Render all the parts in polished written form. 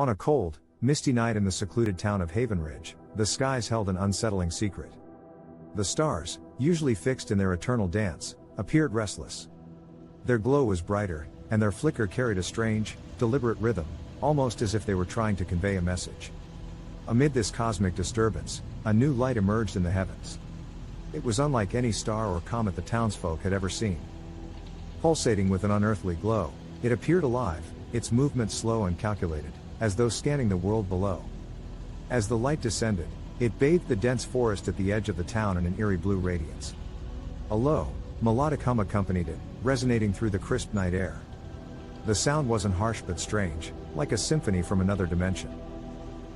On a cold, misty night in the secluded town of Haven Ridge, the skies held an unsettling secret. The stars, usually fixed in their eternal dance, appeared restless. Their glow was brighter, and their flicker carried a strange, deliberate rhythm, almost as if they were trying to convey a message. Amid this cosmic disturbance, a new light emerged in the heavens. It was unlike any star or comet the townsfolk had ever seen. Pulsating with an unearthly glow, it appeared alive, its movement slow and calculated, as though scanning the world below. As the light descended, it bathed the dense forest at the edge of the town in an eerie blue radiance. A low, melodic hum accompanied it, resonating through the crisp night air. The sound wasn't harsh but strange, like a symphony from another dimension.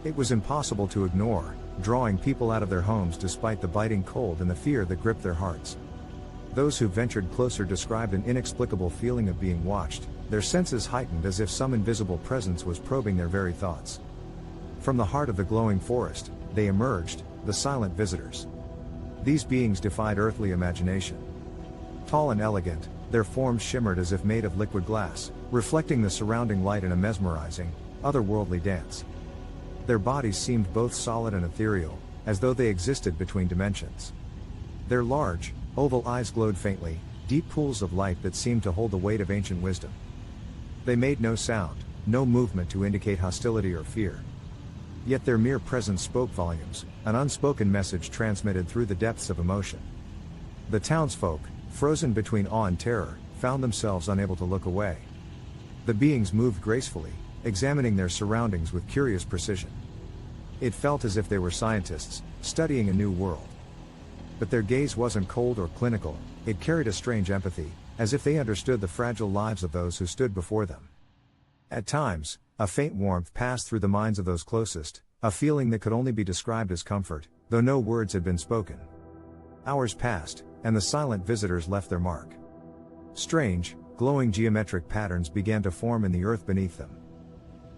It was impossible to ignore, drawing people out of their homes despite the biting cold and the fear that gripped their hearts. Those who ventured closer described an inexplicable feeling of being watched, their senses heightened as if some invisible presence was probing their very thoughts. From the heart of the glowing forest, they emerged, the silent visitors. These beings defied earthly imagination. Tall and elegant, their forms shimmered as if made of liquid glass, reflecting the surrounding light in a mesmerizing, otherworldly dance. Their bodies seemed both solid and ethereal, as though they existed between dimensions. Their large, oval eyes glowed faintly, deep pools of light that seemed to hold the weight of ancient wisdom. They made no sound, no movement to indicate hostility or fear. Yet their mere presence spoke volumes, an unspoken message transmitted through the depths of emotion. The townsfolk, frozen between awe and terror, found themselves unable to look away. The beings moved gracefully, examining their surroundings with curious precision. It felt as if they were scientists, studying a new world. But their gaze wasn't cold or clinical, it carried a strange empathy, as if they understood the fragile lives of those who stood before them. At times, a faint warmth passed through the minds of those closest, a feeling that could only be described as comfort, though no words had been spoken. Hours passed, and the silent visitors left their mark. Strange, glowing geometric patterns began to form in the earth beneath them.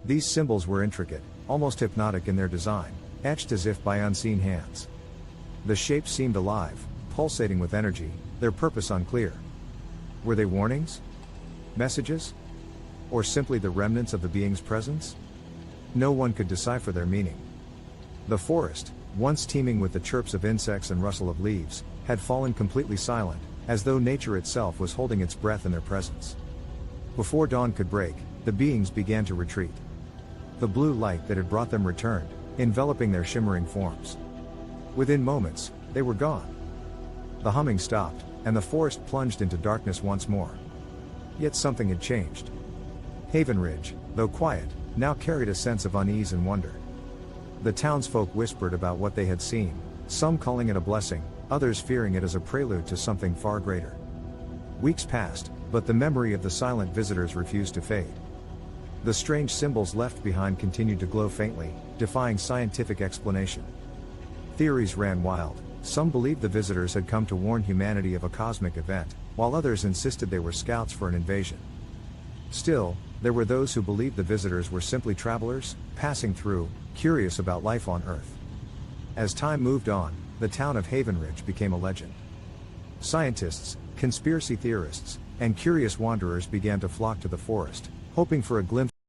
These symbols were intricate, almost hypnotic in their design, etched as if by unseen hands. The shapes seemed alive, pulsating with energy, their purpose unclear. Were they warnings? Messages? Or simply the remnants of the being's presence? No one could decipher their meaning. The forest, once teeming with the chirps of insects and rustle of leaves, had fallen completely silent, as though nature itself was holding its breath in their presence. Before dawn could break, the beings began to retreat. The blue light that had brought them returned, enveloping their shimmering forms. Within moments, they were gone. The humming stopped, and the forest plunged into darkness once more. Yet something had changed. Haven Ridge, though quiet, now carried a sense of unease and wonder. The townsfolk whispered about what they had seen, some calling it a blessing, others fearing it as a prelude to something far greater. Weeks passed, but the memory of the silent visitors refused to fade. The strange symbols left behind continued to glow faintly, defying scientific explanation. Theories ran wild. Some believed the visitors had come to warn humanity of a cosmic event, while others insisted they were scouts for an invasion. Still, there were those who believed the visitors were simply travelers, passing through, curious about life on Earth. As time moved on, the town of Haven Ridge became a legend. Scientists, conspiracy theorists, and curious wanderers began to flock to the forest, hoping for a glimpse